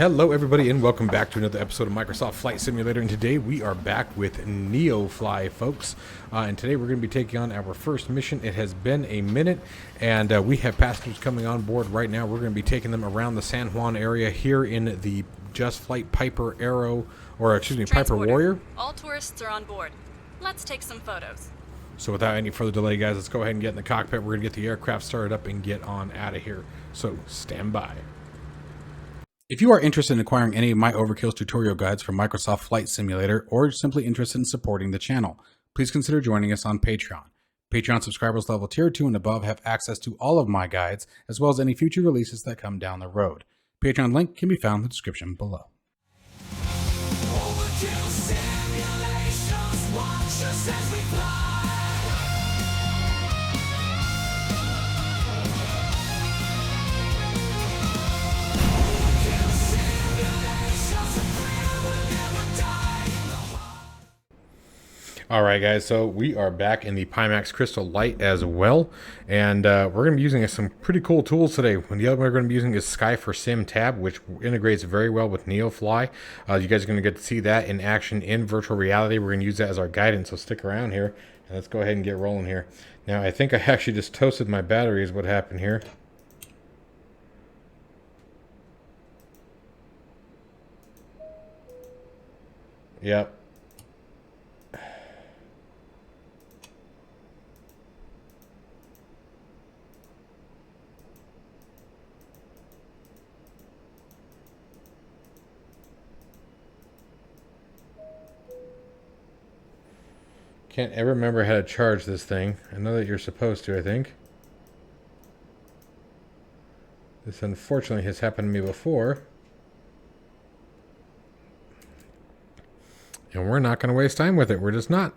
Hello everybody and welcome back to another episode of Microsoft Flight Simulator, and today we are back with NeoFly, folks. And today we're going to be taking on our first mission. It has been a minute, and we have passengers coming on board right now. We're going to be taking them around the San Juan area here in the JustFlight Piper Piper Warrior. All tourists are on board. Let's take some photos. So without any further delay, guys, let's go ahead and get in the cockpit. We're going to get the aircraft started up and get on out of here. So stand by. If you are interested in acquiring any of my overkills tutorial guides from Microsoft Flight Simulator, or simply interested in supporting the channel, please consider joining us on Patreon. Patreon subscribers level tier 2 and above have access to all of my guides, as well as any future releases that come down the road. Patreon link can be found in the description below. Overkill simulations, watch us as we fly. Alright guys, so we are back in the Pimax Crystal Light as well, and we're going to be using some pretty cool tools today. The other one we're going to be using is Sky for Sim tab, which integrates very well with NeoFly. You guys are going to get to see that in action in virtual reality. We're going to use that as our guidance, so stick around here, and let's go ahead and get rolling here. Now, I think I actually just toasted my battery is what happened here. Yep. Can't ever remember how to charge this thing. I know that you're supposed to, I think. This unfortunately has happened to me before. And we're not going to waste time with it. We're just not.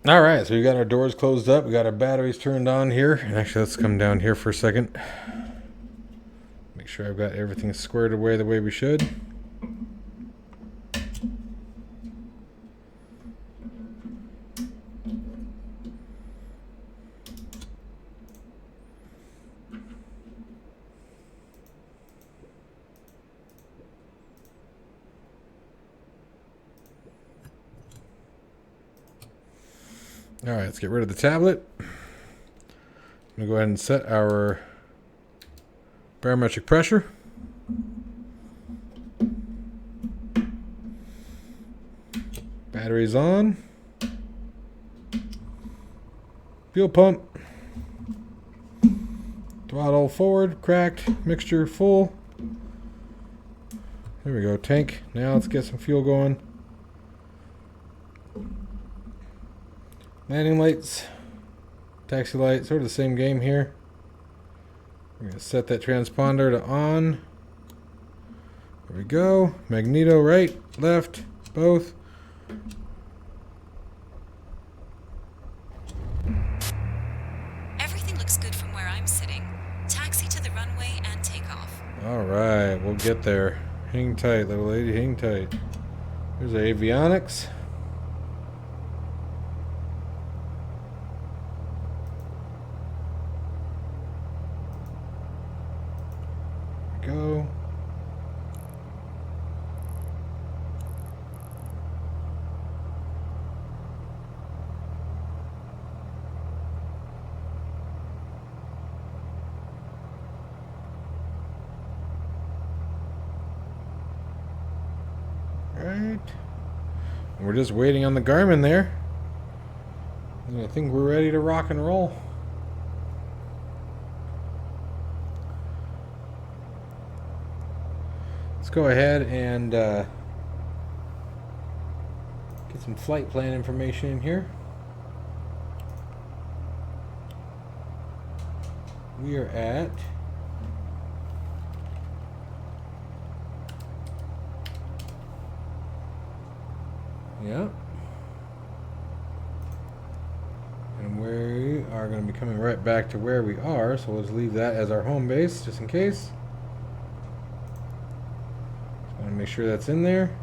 All right, so we got our doors closed up. We got our batteries turned on here. And actually, let's come down here for a second. Make sure I've got everything squared away the way we should. All right, let's get rid of the tablet. I'm going to go ahead and set our barometric pressure. Batteries on. Fuel pump. Throttle forward, cracked, mixture full. There we go, tank. Now let's get some fuel going. Landing lights, taxi light, sort of the same game here. We're going to set that transponder to on. There we go. Magneto right, left, both. Everything looks good from where I'm sitting. Taxi to the runway and take off. Alright, we'll get there. Hang tight, little lady, hang tight. There's the avionics. Go. Right. We're just waiting on the Garmin there. And I think we're ready to rock and roll. let's go ahead and get some flight plan information in here. We are at yep. And we are going to be coming right back to where we are, so let's leave that as our home base just in case. Just want to make sure that's in there.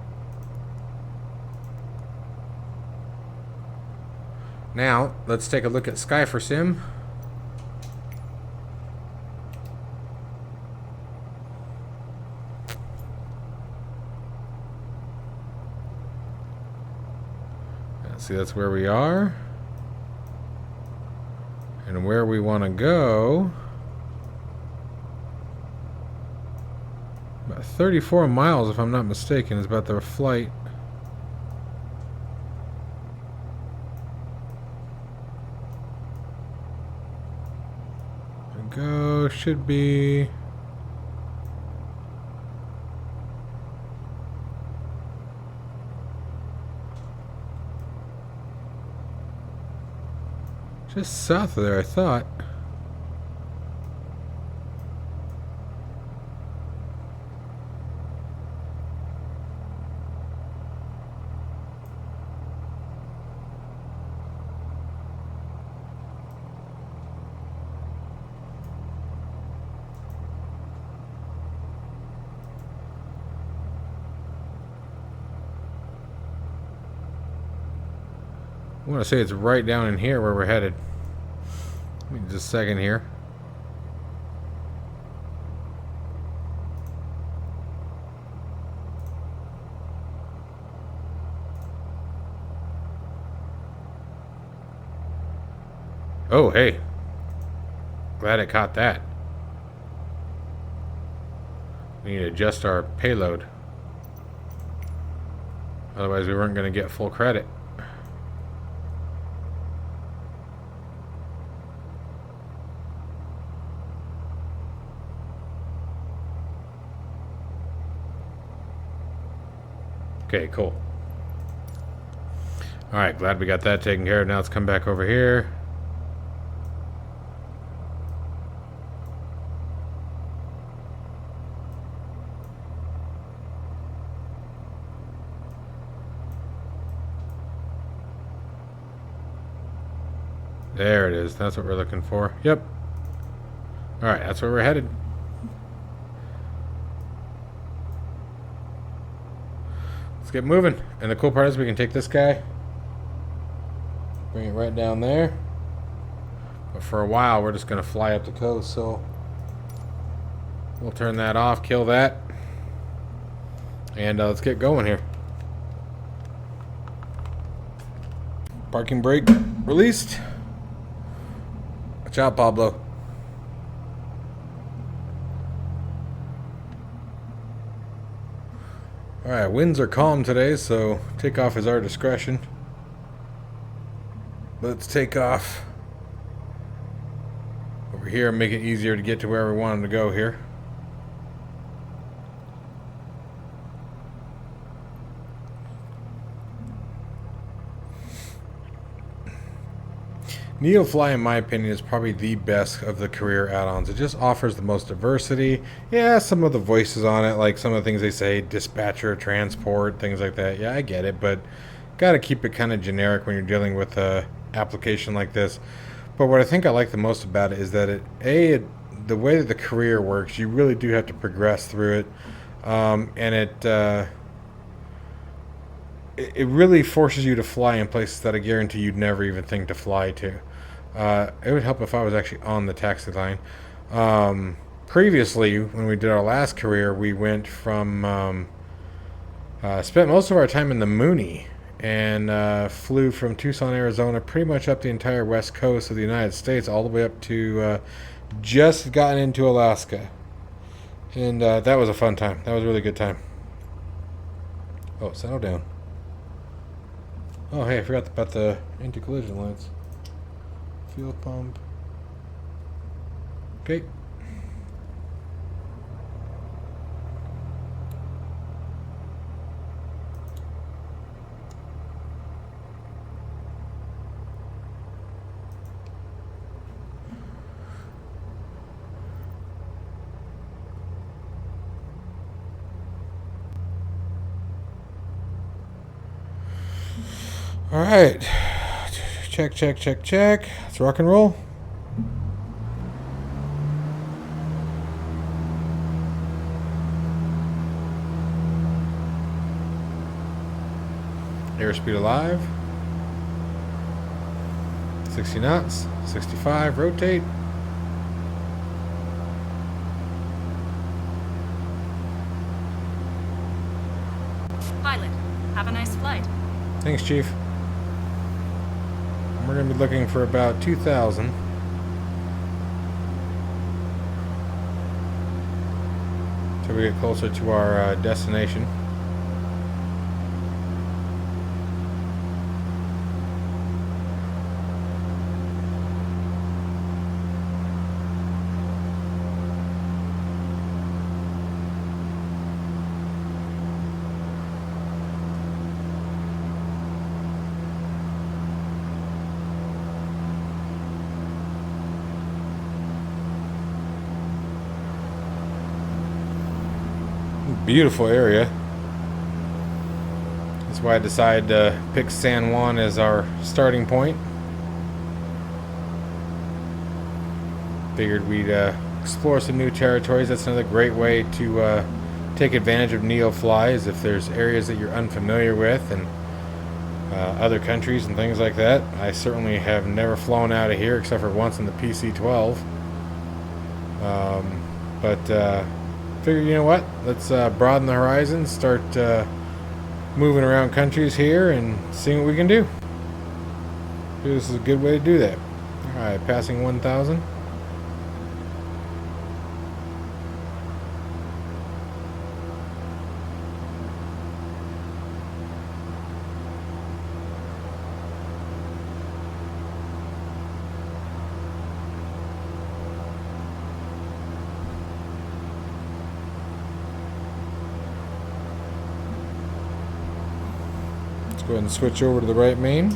Now, let's take a look at Sky4 Sim. See, that's where we are. And where we want to go. About 34 miles, if I'm not mistaken, is about the flight. Go should be. Just south of there, I thought. I want to say it's right down in here where we're headed. Give me just a second here. Oh, hey. Glad I caught that. We need to adjust our payload. Otherwise we weren't going to get full credit. Okay, cool. Alright, glad we got that taken care of. Now let's come back over here. There it is. That's what we're looking for. Yep. Alright, that's where we're headed. Get moving. And the cool part is we can take this guy, bring it right down there, but for a while we're just going to fly up the coast, so we'll turn that off, kill that, and let's get going here. Parking brake released. Watch out, Pablo. Alright, winds are calm today, so takeoff is our discretion. Let's take off over here and make it easier to get to where we wanted to go here. NeoFly, in my opinion, is probably the best of the career add-ons. It just offers the most diversity. Yeah, some of the voices on it, like some of the things they say, dispatcher, transport, things like that. Yeah, I get it, but got to keep it kind of generic when you're dealing with a application like this. But what I think I like the most about it is that the way that the career works, you really do have to progress through it, and it really forces you to fly in places that I guarantee you'd never even think to fly to. It would help if I was actually on the taxi line. Previously, when we did our last career, we went from spent most of our time in the Mooney and flew from Tucson, Arizona, pretty much up the entire west coast of the United States, all the way up to just gotten into Alaska. And that was a fun time. That was a really good time. Oh, settle down. Oh, hey, I forgot about the anti-collision lights. Fuel pump. Okay. All right. Check, check, check, check. Let's rock and roll. Airspeed alive. 60 knots. 65. Rotate. Pilot, have a nice flight. Thanks, Chief. We're going to be looking for about 2,000. Till we get closer to our destination. Beautiful area. That's why I decided to pick San Juan as our starting point. Figured we'd explore some new territories. That's another great way to take advantage of NeoFly, is if there's areas that you're unfamiliar with and other countries and things like that. I certainly have never flown out of here except for once in the PC-12. Figured, you know what, let's broaden the horizon, start moving around countries here and seeing what we can do. This is a good way to do that. Alright, passing 1,000. Let's go ahead and switch over to the right main.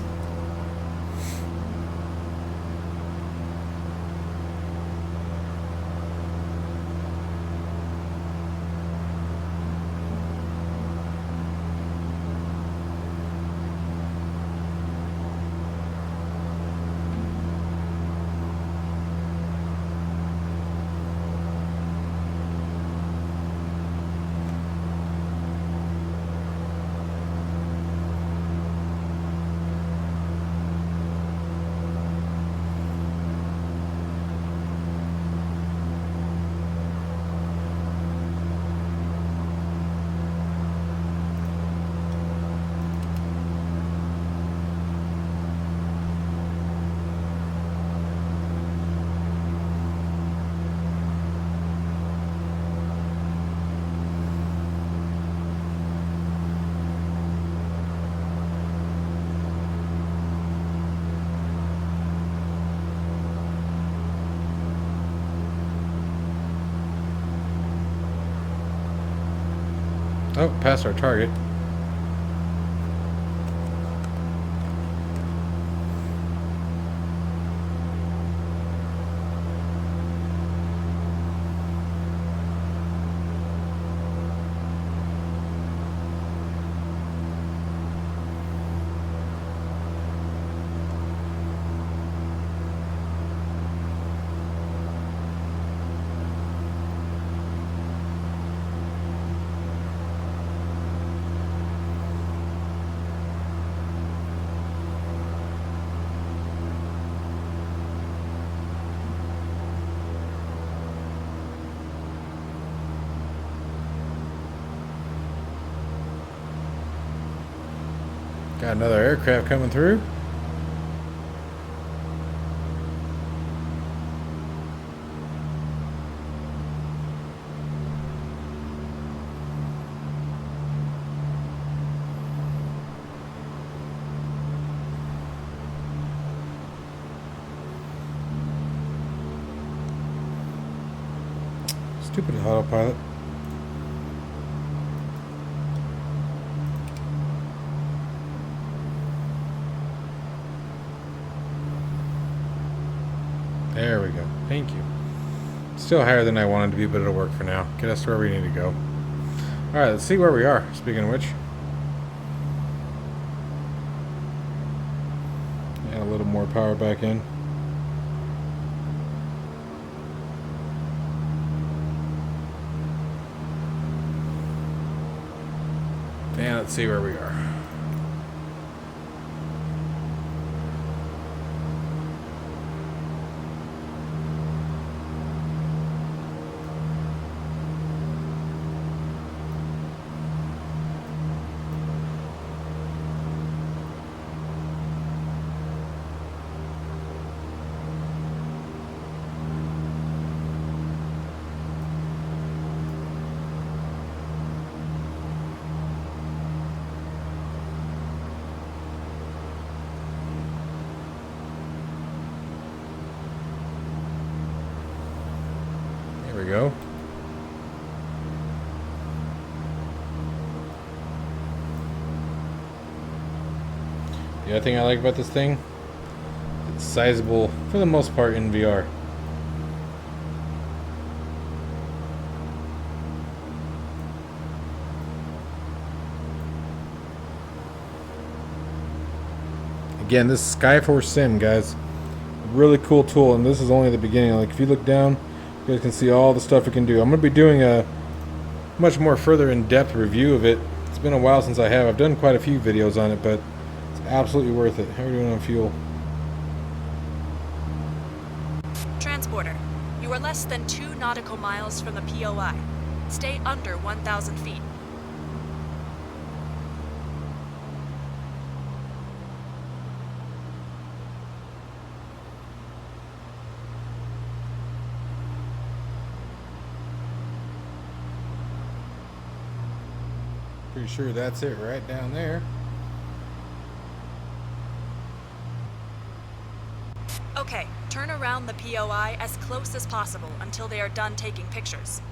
Oh, past our target. Got another aircraft coming through. Stupid autopilot. There we go. Thank you. Still higher than I wanted to be, but it'll work for now. Get us to where we need to go. Alright, let's see where we are, speaking of which. power back in. And let's see where we are. There we go. The other thing I like about this thing, it's sizable for the most part in VR. Again, this is Skyforce Sim, guys. Really cool tool, and this is only the beginning. Like, if you look down, you guys can see all the stuff it can do. I'm going to be doing a much more further in-depth review of it. It's been a while since I have. I've done quite a few videos on it, but it's absolutely worth it. How are we doing on fuel? Transporter, you are less than 2 nautical miles from the POI. Stay under 1,000 feet. Pretty sure that's it right down there. Okay, turn around the POI as close as possible until they are done taking pictures.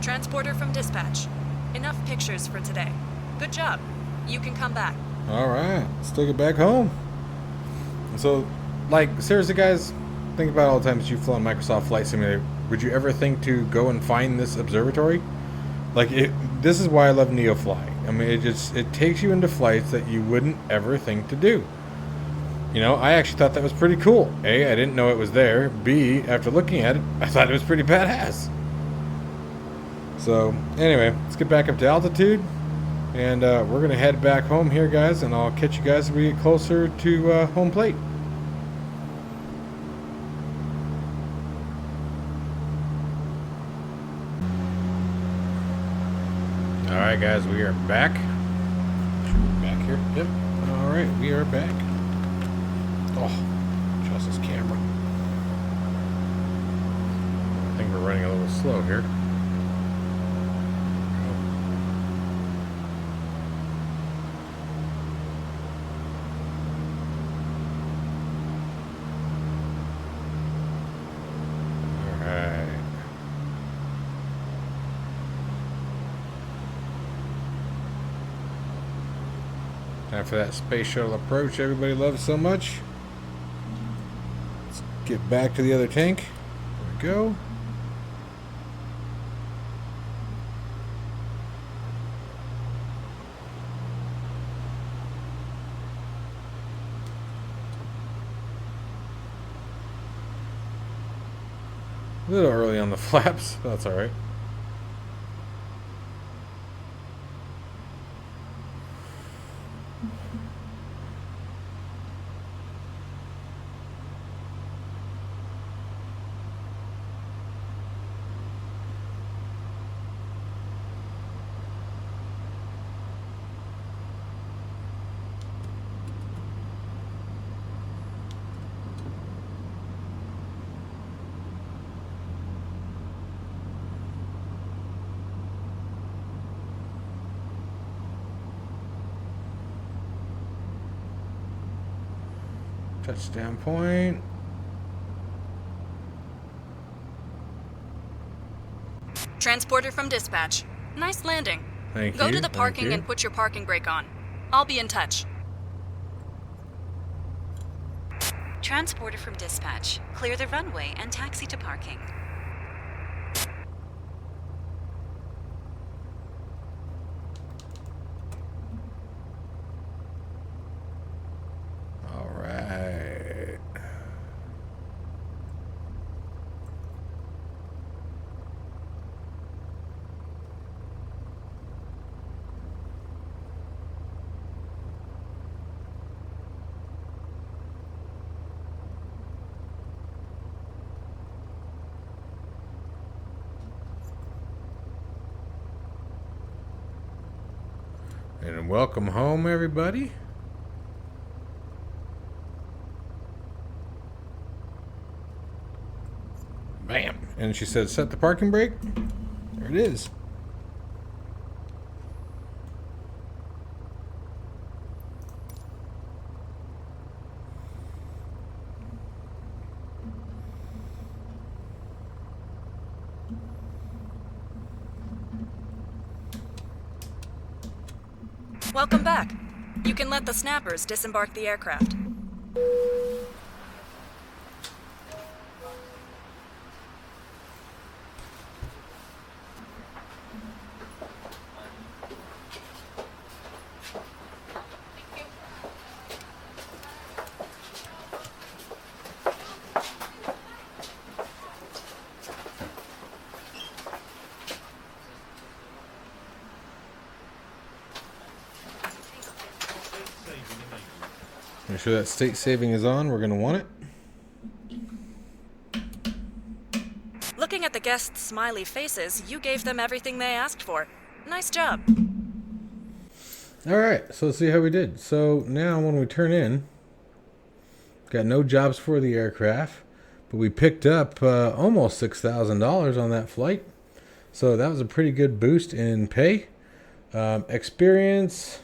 Transporter from dispatch. Enough pictures for today. Good job. You can come back. Alright, let's take it back home. So, like, seriously guys, think about all the times you've flown Microsoft Flight Simulator. Would you ever think to go and find this observatory? Like, this is why I love NeoFly. I mean, it takes you into flights that you wouldn't ever think to do. You know, I actually thought that was pretty cool. A, I didn't know it was there. B, after looking at it, I thought it was pretty badass. So, anyway, let's get back up to altitude. And we're going to head back home here, guys. And I'll catch you guys as we get closer to home plate. Alright, guys, we are back. Back here. Yep. Alright, we are back. Oh, just this camera. I think we're running a little slow here. Time for that space shuttle approach everybody loves so much. Let's get back to the other tank. There we go. A little early on the flaps, but that's alright. Touchdown point. Transporter from dispatch. Nice landing. Thank Go you. to the thank parking you. and put your parking brake on. I'll be in touch. Transporter from dispatch. Clear the runway and taxi to parking. All right. And welcome home, everybody. Bam. And she said, set the parking brake. There it is. Welcome back. You can let the snappers disembark the aircraft. Make sure that state saving is on. We're going to want it. Looking at the guests' smiley faces, you gave them everything they asked for. Nice job. All right, so let's see how we did. So now when we turn in, got no jobs for the aircraft, but we picked up almost $6,000 on that flight. So that was a pretty good boost in pay. Experience,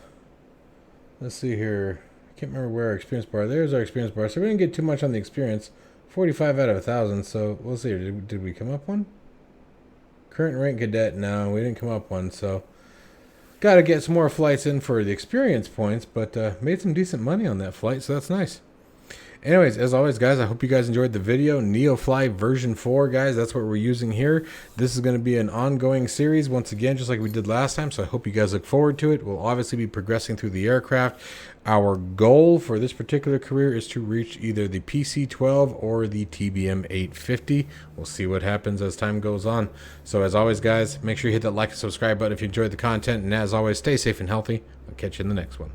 let's see here. I can't remember where our experience bar. There's our experience bar. So we didn't get too much on the experience. 45 out of 1,000. So we'll see. Did we come up one? Current rank cadet. No, we didn't come up one. So got to get some more flights in for the experience points. But made some decent money on that flight. So that's nice. Anyways, as always, guys, I hope you guys enjoyed the video. NeoFly version 4, guys, that's what we're using here. This is going to be an ongoing series, once again, just like we did last time, so I hope you guys look forward to it. We'll obviously be progressing through the aircraft. Our goal for this particular career is to reach either the PC-12 or the TBM 850. We'll see what happens as time goes on. So as always, guys, make sure you hit that like and subscribe button if you enjoyed the content, and as always, stay safe and healthy. I'll catch you in the next one.